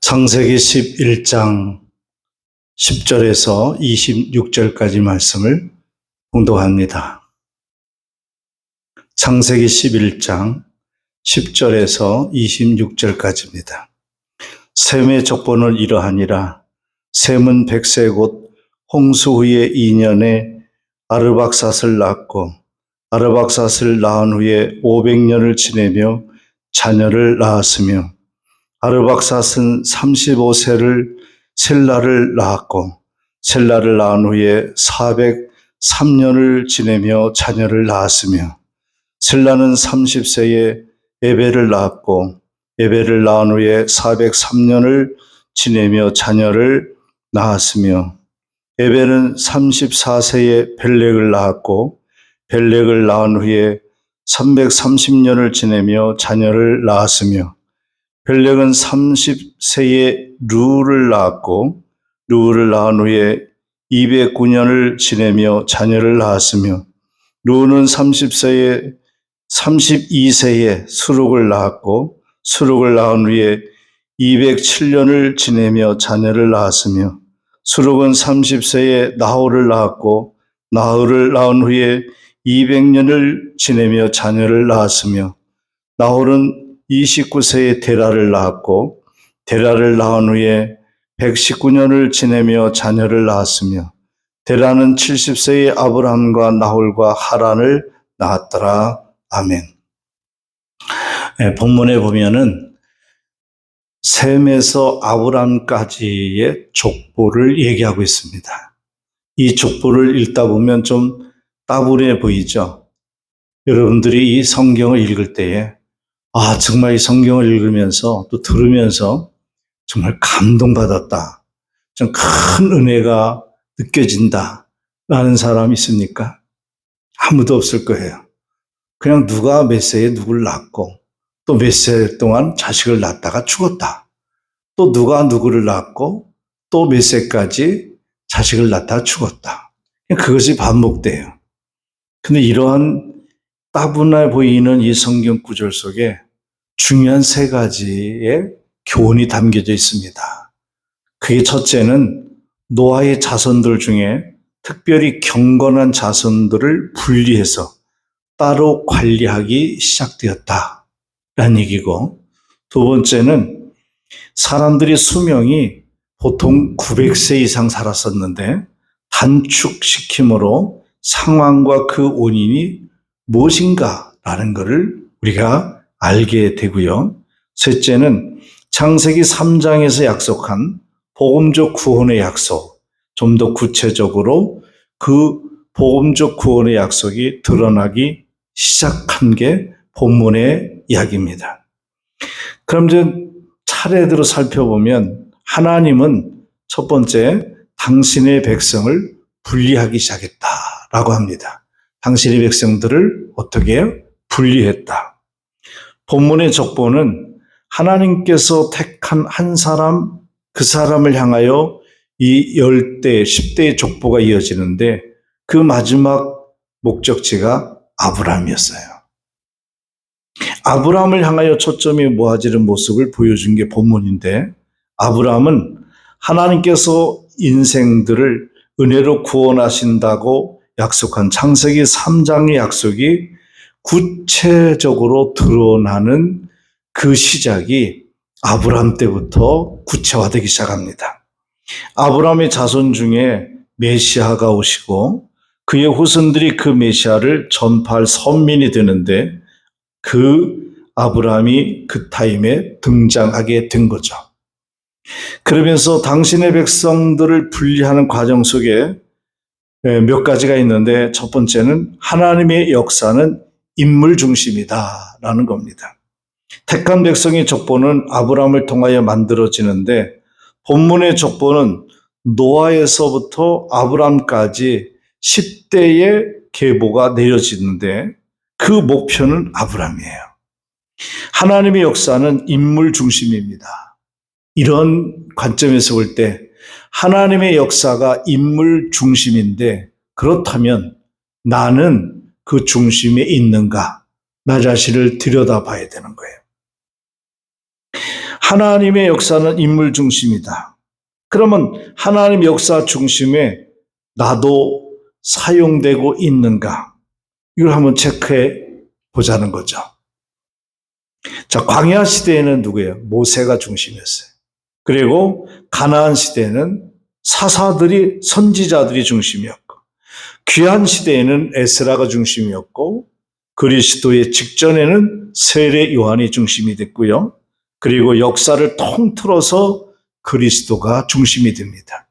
창세기 11장 10절에서 26절까지 말씀을 봉독합니다. 창세기 11장 10절에서 26절까지입니다. 셈의 족보는 이러하니라. 셈은 100세 곧 홍수 후에 2년에 아르박삿을 낳았고 아르박삿을 낳은 후에 500년을 지내며 자녀를 낳았으며 아르박삿은 35세를 셀라를 낳았고 셀라를 낳은 후에 403년을 지내며 자녀를 낳았으며 셀라는 30세에 에벨을 낳았고 에벨을 낳은 후에 403년을 지내며 자녀를 낳았으며 에벨은 34세에 벨렉을 낳았고 벨렉을 낳은 후에 330년을 지내며 자녀를 낳았으며 벨렉은 30세에 르우를 낳았고 르우를 낳은 후에 209년을 지내며 자녀를 낳았으며 르우는 32세에 수룩을 낳았고 수룩을 낳은 후에 207년을 지내며 자녀를 낳았으며 수룩은 30세에 나홀을 낳았고 나홀을 낳은 후에 200년을 지내며 자녀를 낳았으며 나홀은 29세에 데라를 낳았고 데라를 낳은 후에 119년을 지내며 자녀를 낳았으며 데라는 70세에 아브람과 나홀과 하란을 낳았더라. 아멘. 본문에 보면은 셈에서 아브람까지의 족보를 얘기하고 있습니다. 이 족보를 읽다 보면 좀 따분해 보이죠? 여러분들이 이 성경을 읽을 때에 정말 이 성경을 읽으면서 또 들으면서 정말 감동받았다. 좀 큰 은혜가 느껴진다. 라는 사람 있습니까? 아무도 없을 거예요. 그냥 누가 몇 세에 누구를 낳고 또 몇 세 동안 자식을 낳다가 죽었다. 또 누가 누구를 낳고 또 몇 세까지 자식을 낳다가 죽었다. 그것이 반복돼요. 근데 이러한 따분해 보이는 이 성경 구절 속에 중요한 세 가지의 교훈이 담겨져 있습니다. 그게 첫째는 노아의 자손들 중에 특별히 경건한 자손들을 분리해서 따로 관리하기 시작되었다라는 얘기고, 두 번째는 사람들의 수명이 보통 900세 이상 살았었는데 단축시킴으로 상황과 그 원인이 무엇인가라는 것을 우리가 알게 되고요. 셋째는 창세기 3장에서 약속한 복음적 구원의 약속, 좀 더 구체적으로 그 복음적 구원의 약속이 드러나기 시작한 게 본문의 이야기입니다. 그럼 이제 차례대로 살펴보면 하나님은 첫 번째 당신의 백성을 분리하기 시작했다라고 합니다. 당신의 백성들을 어떻게 해요? 분리했다. 본문의 족보는 하나님께서 택한 한 사람, 그 사람을 향하여 이 10대, 10대의 족보가 이어지는데 그 마지막 목적지가 아브라함이었어요. 아브라함을 향하여 초점이 모아지는 모습을 보여준 게 본문인데, 아브라함은 하나님께서 인생들을 은혜로 구원하신다고 약속한 창세기 3장의 약속이 구체적으로 드러나는 그 시작이 아브라함 때부터 구체화되기 시작합니다. 아브라함의 자손 중에 메시아가 오시고 그의 후손들이 그 메시아를 전파할 선민이 되는데 그 아브라함이 그 타임에 등장하게 된 거죠. 그러면서 당신의 백성들을 분리하는 과정 속에 몇 가지가 있는데, 첫 번째는 하나님의 역사는 인물 중심이다라는 겁니다. 택한 백성의 족보는 아브라함을 통하여 만들어지는데 본문의 족보는 노아에서부터 아브라함까지 10대의 계보가 내려지는데 그 목표는 아브라함이에요. 하나님의 역사는 인물 중심입니다. 이런 관점에서 볼 때 하나님의 역사가 인물 중심인데, 그렇다면 나는 그 중심에 있는가? 나 자신을 들여다봐야 되는 거예요. 하나님의 역사는 인물 중심이다. 그러면 하나님 역사 중심에 나도 사용되고 있는가? 이걸 한번 체크해 보자는 거죠. 자, 광야 시대에는 누구예요? 모세가 중심이었어요. 그리고 가나안 시대에는 사사들이, 선지자들이 중심이었고, 귀한 시대에는 에스라가 중심이었고, 그리스도의 직전에는 세례 요한이 중심이 됐고요. 그리고 역사를 통틀어서 그리스도가 중심이 됩니다.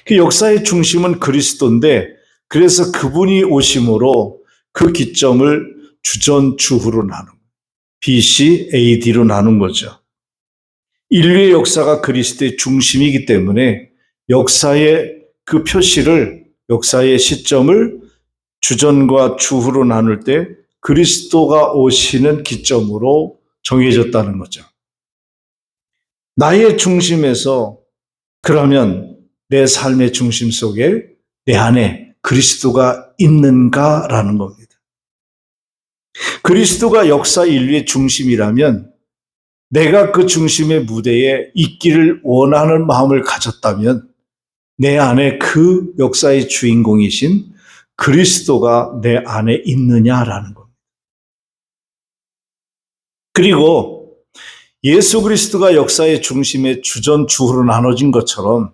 그 역사의 중심은 그리스도인데, 그래서 그분이 오심으로 그 기점을 주전주후로 나눈, BC, AD로 나눈 거죠. 인류의 역사가 그리스도의 중심이기 때문에 역사의 그 표시를, 역사의 시점을 주전과 주후로 나눌 때 그리스도가 오시는 기점으로 정해졌다는 거죠. 나의 중심에서, 그러면 내 삶의 중심 속에 내 안에 그리스도가 있는가라는 겁니다. 그리스도가 역사 인류의 중심이라면 내가 그 중심의 무대에 있기를 원하는 마음을 가졌다면 내 안에 그 역사의 주인공이신 그리스도가 내 안에 있느냐라는 겁니다. 그리고 예수 그리스도가 역사의 중심의 주전주후로 나눠진 것처럼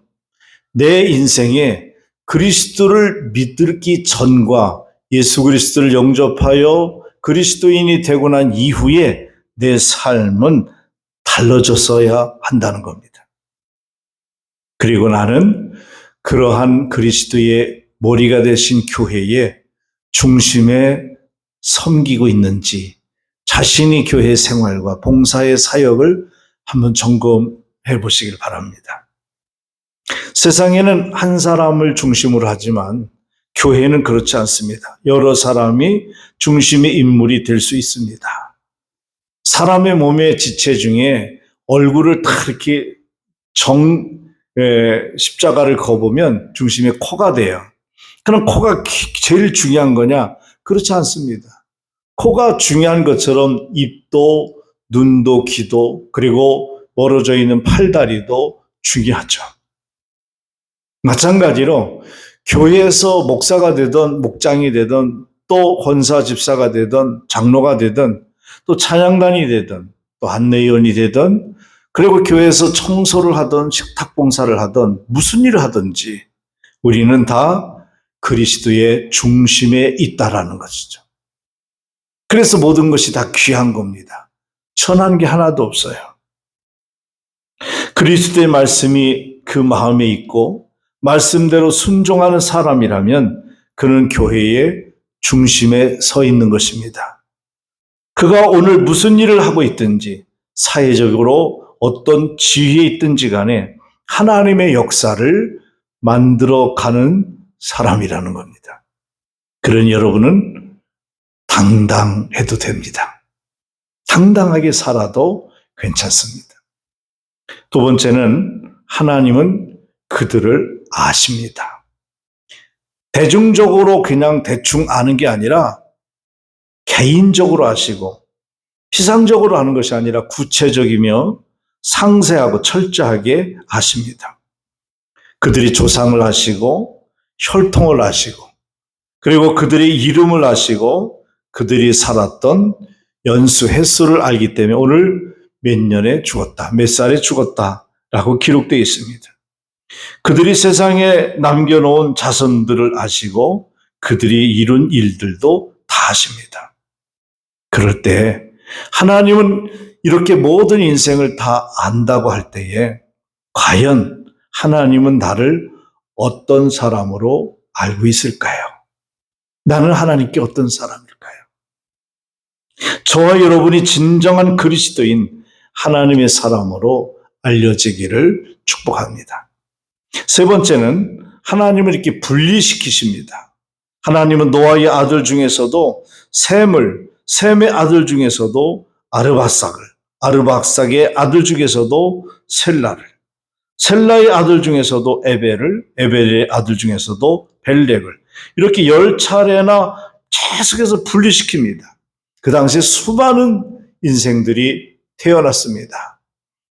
내 인생에 그리스도를 믿기 전과 예수 그리스도를 영접하여 그리스도인이 되고 난 이후에 내 삶은 달라졌어야 한다는 겁니다. 그리고 나는 그러한 그리스도의 머리가 되신 교회의 중심에 섬기고 있는지 자신이 교회 생활과 봉사의 사역을 한번 점검해 보시길 바랍니다. 세상에는 한 사람을 중심으로 하지만 교회는 그렇지 않습니다. 여러 사람이 중심의 인물이 될 수 있습니다. 사람의 몸의 지체 중에 얼굴을 다 이렇게 십자가를 거보면 중심에 코가 돼요. 그럼 코가 제일 중요한 거냐? 그렇지 않습니다. 코가 중요한 것처럼 입도, 눈도, 귀도, 그리고 멀어져 있는 팔다리도 중요하죠. 마찬가지로 교회에서 목사가 되든 목장이 되든 또 권사 집사가 되든 장로가 되든 또 찬양단이 되든 또 안내위원이 되든 그리고 교회에서 청소를 하든 식탁 봉사를 하든 무슨 일을 하든지 우리는 다 그리스도의 중심에 있다라는 것이죠. 그래서 모든 것이 다 귀한 겁니다. 천한 게 하나도 없어요. 그리스도의 말씀이 그 마음에 있고 말씀대로 순종하는 사람이라면 그는 교회의 중심에 서 있는 것입니다. 그가 오늘 무슨 일을 하고 있든지 사회적으로 어떤 지위에 있든지 간에 하나님의 역사를 만들어가는 사람이라는 겁니다. 그러니 여러분은 당당해도 됩니다. 당당하게 살아도 괜찮습니다. 두 번째는 하나님은 그들을 아십니다. 대중적으로 그냥 대충 아는 게 아니라 개인적으로 아시고 피상적으로 아는 것이 아니라 구체적이며 상세하고 철저하게 아십니다. 그들이 조상을 아시고 혈통을 아시고 그리고 그들의 이름을 아시고 그들이 살았던 연수 횟수를 알기 때문에 오늘 몇 년에 죽었다, 몇 살에 죽었다라고 기록되어 있습니다. 그들이 세상에 남겨놓은 자손들을 아시고 그들이 이룬 일들도 다 아십니다. 그럴 때 하나님은 이렇게 모든 인생을 다 안다고 할 때에 과연 하나님은 나를 어떤 사람으로 알고 있을까요? 나는 하나님께 어떤 사람일까요? 저와 여러분이 진정한 그리스도인 하나님의 사람으로 알려지기를 축복합니다. 세 번째는 하나님을 이렇게 분리시키십니다. 하나님은 노아의 아들 중에서도 셈의 아들 중에서도 아르박삭의 아들 중에서도 셀라의 아들 중에서도 에벨의 아들 중에서도 벨렉을 이렇게 10차례나 계속해서 분리시킵니다. 그 당시에 수많은 인생들이 태어났습니다.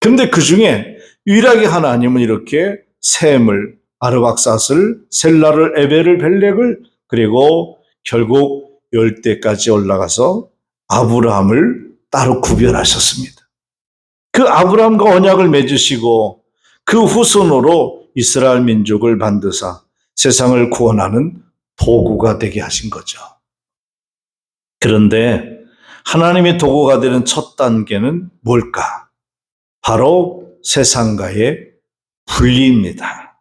그런데 그 중에 유일하게 하나님은 이렇게 셈을, 아르박삿을, 셀라를, 에벨을, 벨렉을, 그리고 결국 열대까지 올라가서 아브라함을 따로 구별하셨습니다. 그 아브라함과 언약을 맺으시고 그 후손으로 이스라엘 민족을 만드사 세상을 구원하는 도구가 되게 하신 거죠. 그런데 하나님의 도구가 되는 첫 단계는 뭘까? 바로 세상과의 분리입니다.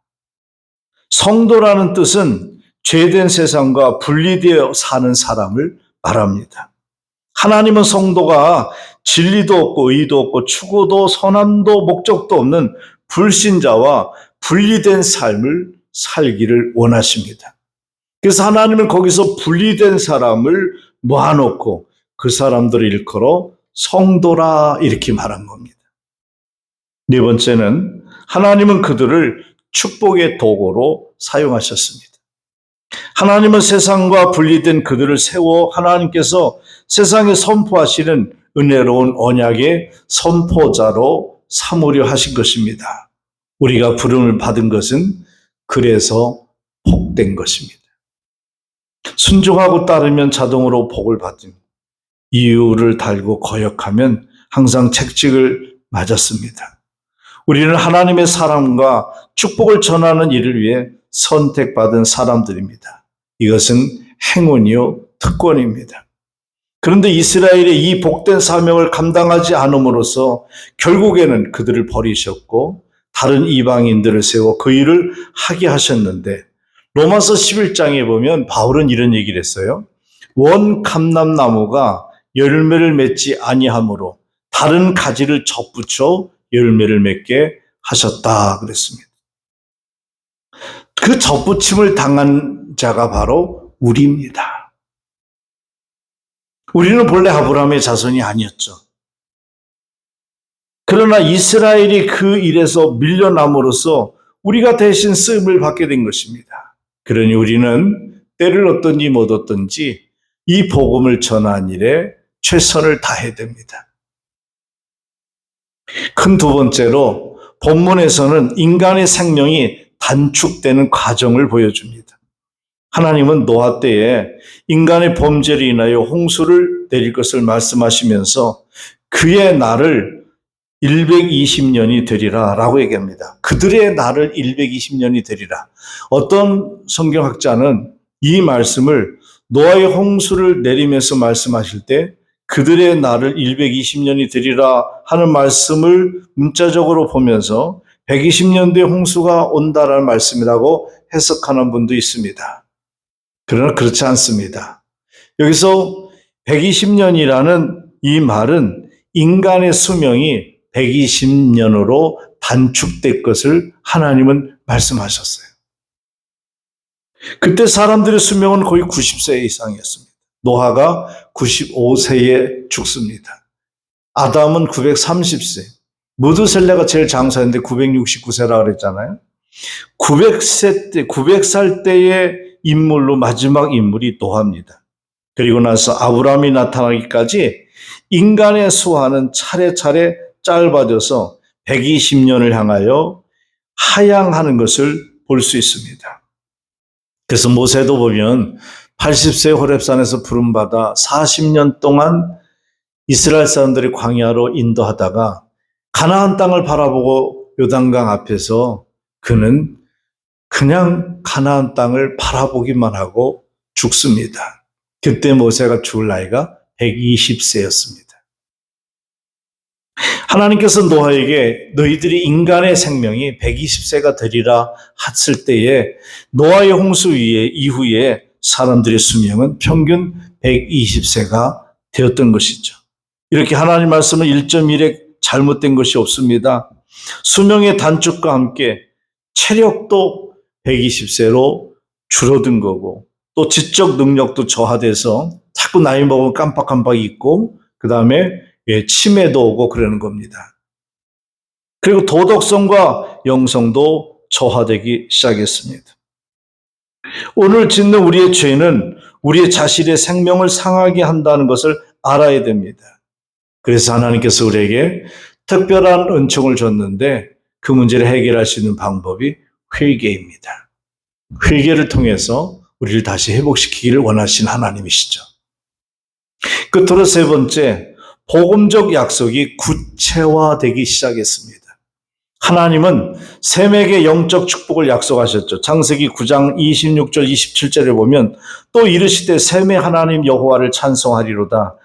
성도라는 뜻은 죄된 세상과 분리되어 사는 사람을 말합니다. 하나님은 성도가 진리도 없고 의도 없고 추구도 선함도 목적도 없는 불신자와 분리된 삶을 살기를 원하십니다. 그래서 하나님은 거기서 분리된 사람을 모아놓고 그 사람들을 일컬어 성도라 이렇게 말한 겁니다. 네 번째는 하나님은 그들을 축복의 도구로 사용하셨습니다. 하나님은 세상과 분리된 그들을 세워 하나님께서 세상에 선포하시는 은혜로운 언약의 선포자로 삼으려 하신 것입니다. 우리가 부름을 받은 것은 그래서 복된 것입니다. 순종하고 따르면 자동으로 복을 받으며 이유를 달고 거역하면 항상 책찍을 맞았습니다. 우리는 하나님의 사랑과 축복을 전하는 일을 위해 선택받은 사람들입니다. 이것은 행운이요 특권입니다. 그런데 이스라엘의 이 복된 사명을 감당하지 않음으로써 결국에는 그들을 버리셨고 다른 이방인들을 세워 그 일을 하게 하셨는데 로마서 11장에 보면 바울은 이런 얘기를 했어요. 원 감람나무가 열매를 맺지 아니하므로 다른 가지를 접붙여 열매를 맺게 하셨다 그랬습니다. 그 접붙임을 당한 자가 바로 우리입니다. 우리는 본래 아브라함의 자손이 아니었죠. 그러나 이스라엘이 그 일에서 밀려남으로써 우리가 대신 쓰임을 받게 된 것입니다. 그러니 우리는 때를 얻든지 못 얻든지 이 복음을 전하는 일에 최선을 다해야 됩니다. 큰 두 번째로 본문에서는 인간의 생명이 단축되는 과정을 보여줍니다. 하나님은 노아 때에 인간의 범죄로 인하여 홍수를 내릴 것을 말씀하시면서 그의 날을 120년이 되리라 라고 얘기합니다. 그들의 날을 120년이 되리라. 어떤 성경학자는 이 말씀을 노아의 홍수를 내리면서 말씀하실 때 그들의 날을 120년이 되리라 하는 말씀을 문자적으로 보면서 120년 뒤에 홍수가 온다라는 말씀이라고 해석하는 분도 있습니다. 그러나 그렇지 않습니다. 여기서 120년이라는 이 말은 인간의 수명이 120년으로 단축될 것을 하나님은 말씀하셨어요. 그때 사람들의 수명은 거의 90세 이상이었습니다. 노아가 95세에 죽습니다. 아담은 930세. 무드셀레가 제일 장사했는데 969세라 그랬잖아요. 900살 때의 인물로 마지막 인물이 노아입니다. 그리고 나서 아브라함이 나타나기까지 인간의 수하는 차례차례 짧아져서 120년을 향하여 하향하는 것을 볼 수 있습니다. 그래서 모세도 보면 80세 호렙산에서 부름받아 40년 동안 이스라엘 사람들이 광야로 인도하다가 가나안 땅을 바라보고 요단강 앞에서 그는 그냥 가나안 땅을 바라보기만 하고 죽습니다. 그때 모세가 죽을 나이가 120세였습니다. 하나님께서 노아에게 너희들이 인간의 생명이 120세가 되리라 했을 때에 노아의 홍수 이후에 사람들의 수명은 평균 120세가 되었던 것이죠. 이렇게 하나님 말씀은 1.1에 잘못된 것이 없습니다. 수명의 단축과 함께 체력도 120세로 줄어든 거고 또 지적 능력도 저하돼서 자꾸 나이 먹으면 깜빡깜빡 잊고 그 다음에 치매도 오고 그러는 겁니다. 그리고 도덕성과 영성도 저하되기 시작했습니다. 오늘 짓는 우리의 죄는 우리의 자신의 생명을 상하게 한다는 것을 알아야 됩니다. 그래서 하나님께서 우리에게 특별한 은총을 줬는데 그 문제를 해결할 수 있는 방법이 회개입니다. 회개를 통해서 우리를 다시 회복시키기를 원하시는 하나님이시죠. 끝으로 세 번째, 복음적 약속이 구체화되기 시작했습니다. 하나님은 셈에게 영적 축복을 약속하셨죠. 창세기 9장 26절 27절에 보면 또 이르시되 셈의 하나님 여호와를 찬송하리로다.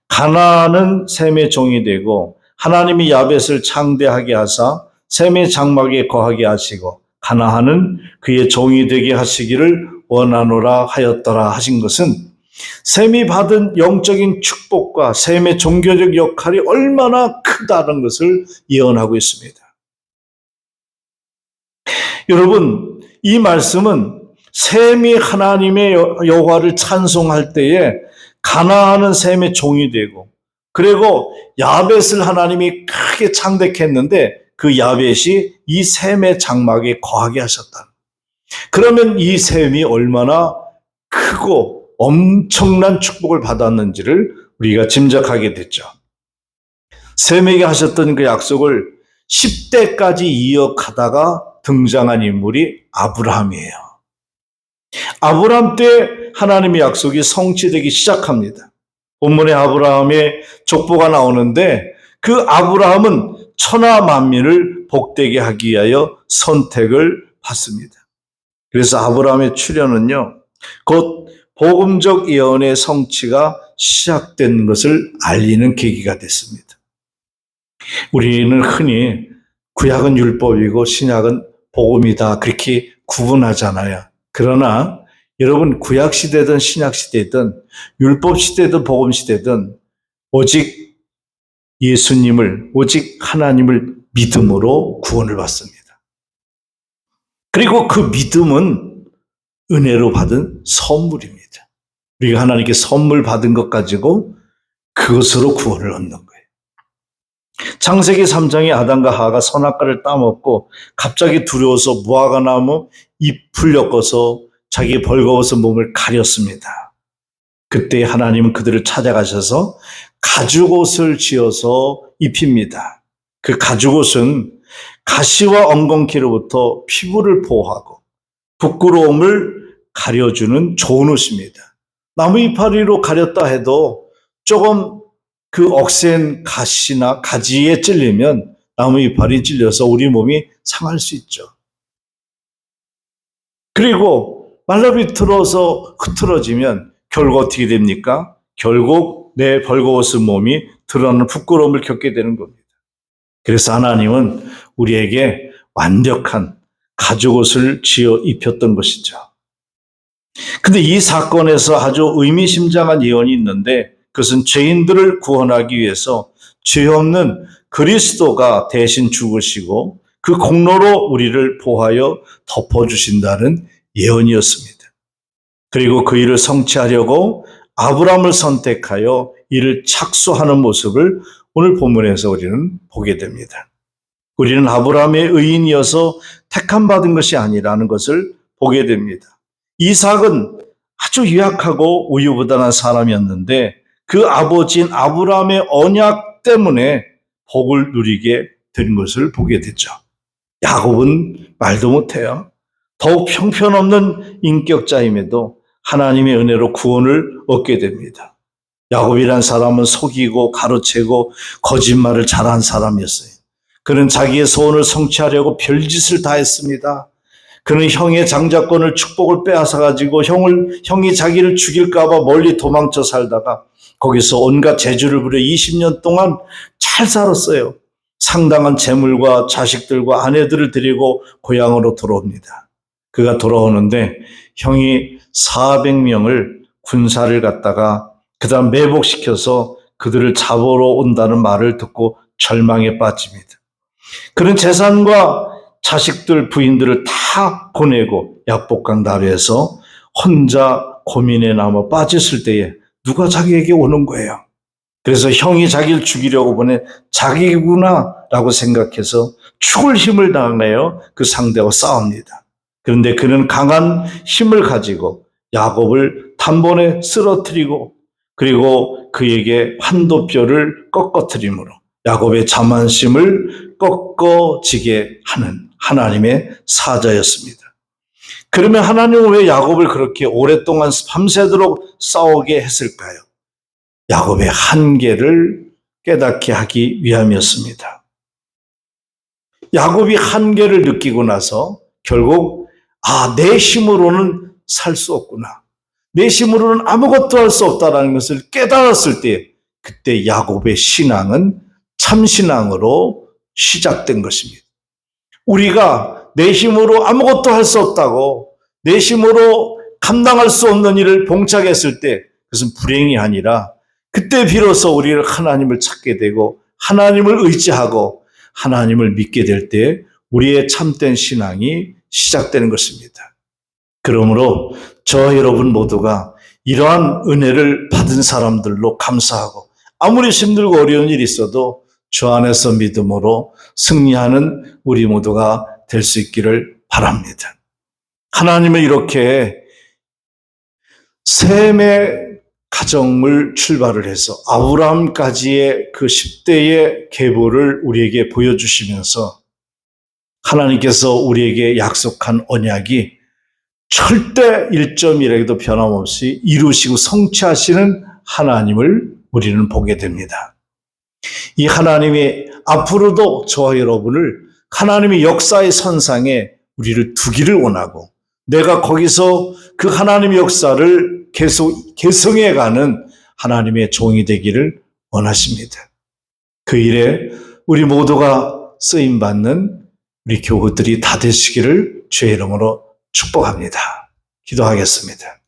가나안은 셈의 종이 되고 하나님이 야벳을 창대하게 하사 셈의 장막에 거하게 하시고 가나안은 그의 종이 되게 하시기를 원하노라 하였더라 하신 것은 셈이 받은 영적인 축복과 셈의 종교적 역할이 얼마나 크다는 것을 예언하고 있습니다. 여러분, 이 말씀은 셈이 하나님의 여호와를 찬송할 때에 가나안은 셈의 종이 되고 그리고 야벳을 하나님이 크게 창대했는데 그 야벳이 이 셈의 장막에 거하게 하셨다. 그러면 이 셈이 얼마나 크고 엄청난 축복을 받았는지를 우리가 짐작하게 됐죠. 셈에게 하셨던 그 약속을 10대까지 이어가다가 등장한 인물이 아브라함이에요. 아브라함 때 하나님의 약속이 성취되기 시작합니다. 본문에 아브라함의 족보가 나오는데 그 아브라함은 천하 만민을 복되게 하기 위하여 선택을 받습니다. 그래서 아브라함의 출현은요, 곧 복음적 예언의 성취가 시작된 것을 알리는 계기가 됐습니다. 우리는 흔히 구약은 율법이고 신약은 복음이다 그렇게 구분하잖아요. 그러나 여러분 구약 시대든 신약 시대든 율법 시대든 복음 시대든 오직 예수님을 오직 하나님을 믿음으로 구원을 받습니다. 그리고 그 믿음은 은혜로 받은 선물입니다. 우리가 하나님께 선물 받은 것 가지고 그것으로 구원을 얻는 거예요. 창세기 3장에 아담과 하와가 선악과를 따먹고 갑자기 두려워서 무화과 나무 잎을 엮어서 자기 벌거벗은 몸을 가렸습니다. 그때 하나님은 그들을 찾아가셔서 가죽옷을 지어서 입힙니다. 그 가죽옷은 가시와 엉겅퀴로부터 피부를 보호하고 부끄러움을 가려주는 좋은 옷입니다. 나무 이파리로 가렸다 해도 조금 그 억센 가시나 가지에 찔리면 나무 이파리 찔려서 우리 몸이 상할 수 있죠. 그리고 말라비틀어서 흐트러지면 결국 어떻게 됩니까? 결국 내 벌거벗은 몸이 드러나는 부끄러움을 겪게 되는 겁니다. 그래서 하나님은 우리에게 완벽한 가죽옷을 지어 입혔던 것이죠. 근데 이 사건에서 아주 의미심장한 예언이 있는데 그것은 죄인들을 구원하기 위해서 죄 없는 그리스도가 대신 죽으시고 그 공로로 우리를 보하여 덮어주신다는 예언이었습니다. 그리고 그 일을 성취하려고 아브라함을 선택하여 이를 착수하는 모습을 오늘 본문에서 우리는 보게 됩니다. 우리는 아브라함의 의인이어서 택함받은 것이 아니라는 것을 보게 됩니다. 이삭은 아주 유약하고 우유부단한 사람이었는데 그 아버지인 아브라함의 언약 때문에 복을 누리게 된 것을 보게 됐죠. 야곱은 말도 못해요. 더욱 형편없는 인격자임에도 하나님의 은혜로 구원을 얻게 됩니다. 야곱이란 사람은 속이고 가로채고 거짓말을 잘한 사람이었어요. 그는 자기의 소원을 성취하려고 별짓을 다 했습니다. 그는 형의 장자권을 축복을 빼앗아가지고 형이 자기를 죽일까 봐 멀리 도망쳐 살다가 거기서 온갖 재주를 부려 20년 동안 잘 살았어요. 상당한 재물과 자식들과 아내들을 데리고 고향으로 돌아옵니다. 그가 돌아오는데 형이 400명을 군사를 갖다가 그 다음 매복시켜서 그들을 잡으러 온다는 말을 듣고 절망에 빠집니다. 그는 재산과 자식들, 부인들을 다 보내고 약복강 나루에서 혼자 고민에 남아 빠졌을 때에 누가 자기에게 오는 거예요. 그래서 형이 자기를 죽이려고 보내 자기구나 라고 생각해서 죽을 힘을 다하여 그 상대와 싸웁니다. 그런데 그는 강한 힘을 가지고 야곱을 단번에 쓰러뜨리고 그리고 그에게 환도뼈를 꺾어뜨림으로 야곱의 자만심을 꺾어지게 하는 하나님의 사자였습니다. 그러면 하나님은 왜 야곱을 그렇게 오랫동안 밤새도록 싸우게 했을까요? 야곱의 한계를 깨닫게 하기 위함이었습니다. 야곱이 한계를 느끼고 나서 결국 내 힘으로는 살 수 없구나. 내 힘으로는 아무것도 할 수 없다는 것을 깨달았을 때 그때 야곱의 신앙은 참신앙으로 시작된 것입니다. 우리가 내 힘으로 아무것도 할 수 없다고 내 힘으로 감당할 수 없는 일을 봉착했을 때 그것은 불행이 아니라 그때 비로소 우리를 하나님을 찾게 되고 하나님을 의지하고 하나님을 믿게 될 때 우리의 참된 신앙이 시작되는 것입니다. 그러므로 저 여러분 모두가 이러한 은혜를 받은 사람들로 감사하고 아무리 힘들고 어려운 일이 있어도 주 안에서 믿음으로 승리하는 우리 모두가 될 수 있기를 바랍니다. 하나님은 이렇게 셈의 가정을 출발을 해서 아브라함까지의 그 10대의 계보를 우리에게 보여주시면서 하나님께서 우리에게 약속한 언약이 절대 1.1에도 변함없이 이루시고 성취하시는 하나님을 우리는 보게 됩니다. 이 하나님이 앞으로도 저와 여러분을 하나님의 역사의 선상에 우리를 두기를 원하고 내가 거기서 그 하나님의 역사를 계속 계승해가는 하나님의 종이 되기를 원하십니다. 그 일에 우리 모두가 쓰임받는 우리 교우들이 다 되시기를 주의 이름으로 축복합니다. 기도하겠습니다.